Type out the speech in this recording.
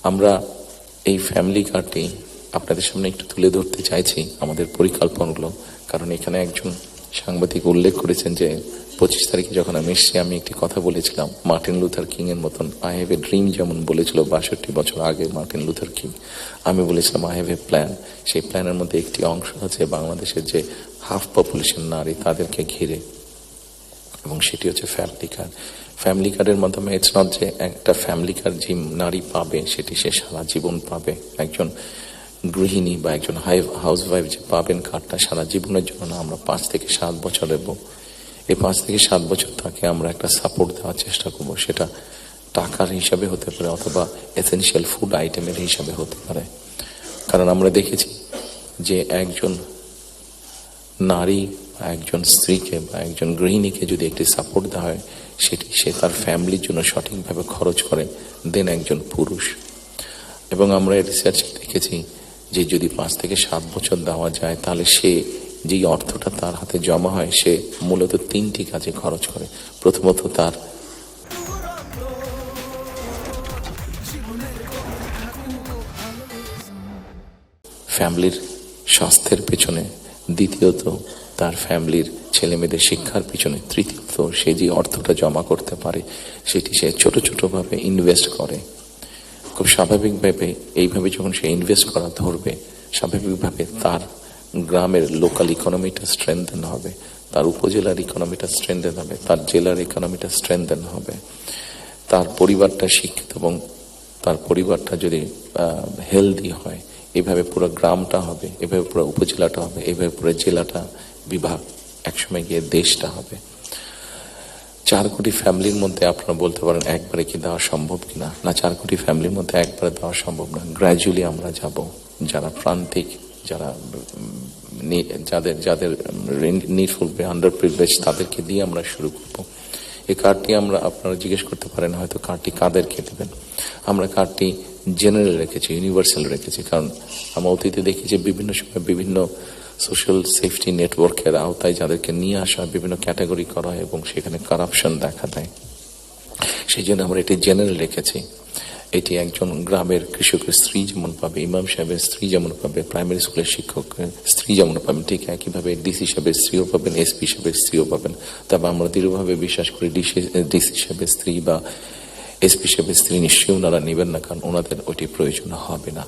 আমরা এই ফ্যামিলি কার্ডটি আপনাদের সামনে একটু তুলে ধরতে চাইছি আমাদের পরিকল্পনাগুলো, কারণ এখানে একজন সাংবাদিক উল্লেখ করেছেন যে 25 তারিখে যখন আমি এসেছি আমি একটি কথা বলেছিলাম মার্টিন লুথার কিং এর মতন আই হ্যাভ এ ড্রিম, যেমন বলেছিল 62 বছর আগে মার্টিন লুথার কিং। আমি বলেছিলাম আই হ্যাভ এ প্ল্যান। সেই প্ল্যানের মধ্যে একটি অংশ হচ্ছে বাংলাদেশের যে হাফ পপুলেশন নারী তাদেরকে ঘিরে, এবং সেটি হচ্ছে ফ্যামিলি কার্ড। ফ্যামিলি কার্ডের মাধ্যমে ইটস নট যে একটা ফ্যামিলি কার্ড যে নারী পাবে সেটি সে সারা জীবন পাবে। একজন গৃহিণী বা একজন হাউস ওয়াইফ যে পাবেন কার্ডটা সারা জীবনের জন্য না, আমরা 5 থেকে 7 বছর দেব। এই 5 থেকে 7 বছর তাকে আমরা একটা সাপোর্ট দেওয়ার চেষ্টা করব। সেটা টাকার হিসাবে হতে পারে অথবা এসেনশিয়াল ফুড আইটেমের হিসাবে হতে পারে। কারণ আমরা দেখেছি যে একজন নারী বা একজন স্ত্রীকে বা একজন গৃহিণীকে যদি একটি সাপোর্ট দেওয়া হয়, সেটি সে তার ফ্যামিলির জন্য সঠিকভাবে খরচ করে দেন একজন পুরুষ। এবং আমরা রিসার্চে দেখেছি যে যদি 5 থেকে 7 বছর দেওয়া যায় তাহলে সে যেই অর্থটা তার হাতে জমা হয় সে মূলত 3টি কাজে খরচ করে। প্রথমত তার ফ্যামিলির স্বাস্থ্যের পেছনে, দ্বিতীয়ত তার ফ্যামিলির ছেলে মেয়েদের শিক্ষার পিছনে, তৃতীয়ত সে যে অর্থটা জমা করতে পারে সেটি সে ছোট ছোটভাবে ইনভেস্ট করে। খুব স্বাভাবিকভাবে এইভাবে যখন সে ইনভেস্ট করা ধরবে, স্বাভাবিকভাবে তার গ্রামের লোকাল ইকোনমিটা স্ট্রেংথেন হবে, তার উপজেলার ইকোনমিটা স্ট্রেংথেন হবে, তার জেলার ইকোনমিটা স্ট্রেংথেন হবে। তার পরিবারটা শিক্ষিত এবং তার পরিবারটা যদি হেলদি হয়, এভাবে পুরো গ্রামটা হবে, এভাবে পুরো উপজেলাটা হবে, এভাবে পুরো জেলাটা বিভাগ, একসময় গিয়ে দেশটা হবে। 4 কোটি ফ্যামিলির মধ্যে আপনারা বলতে পারেন একবারে কি দেওয়া সম্ভব কিনা? না, 4 কোটি ফ্যামিলির মধ্যে একবারে দেওয়া সম্ভব না। গ্র্যাজুয়ালি আমরা যাব, যারা প্রান্তিক, যারা যাদের নিডফুল আন্ডার প্রিভিলেজ, তাদেরকে দিয়ে আমরা শুরু করব। এই কার্ডটি আমরা, আপনারা জিজ্ঞেস করতে পারেন হয়তো কার্ডটি কাদেরকে দেবেন। আমরা কার্ডটি জেনারেল রেখেছি, ইউনিভার্সাল রেখেছি, কারণ আমরা অতীতে দেখি যে বিভিন্ন সময় বিভিন্ন সোশ্যাল সেফটি নেটওয়ার্কের আওতায় যাদেরকে নিয়ে আসা বিভিন্ন ক্যাটাগরি করা হয় এবং সেখানে কারাপশন দেখা দেয়। সেই জন্য আমরা এটি জেনারেল রেখেছি। এটি একজন গ্রামের কৃষকের স্ত্রী যেমন পাবে, ইমাম সাহেবের স্ত্রী যেমন পাবে, প্রাইমারি স্কুলের শিক্ষকের স্ত্রী যেমন পাবেন, ঠিক একইভাবে ডিসি সাহেবের স্ত্রীও পাবেন, এসপি সাহেবের স্ত্রীও পাবেন। তবে আমরা দৃঢ়ভাবে বিশ্বাস করি ডিসি সাহেবের স্ত্রী বা এসপি সাহেবের স্ত্রী নিশ্চয়ই ওনারা নেবেন না, কারণ ওনাদের ওইটি প্রয়োজন হবে না।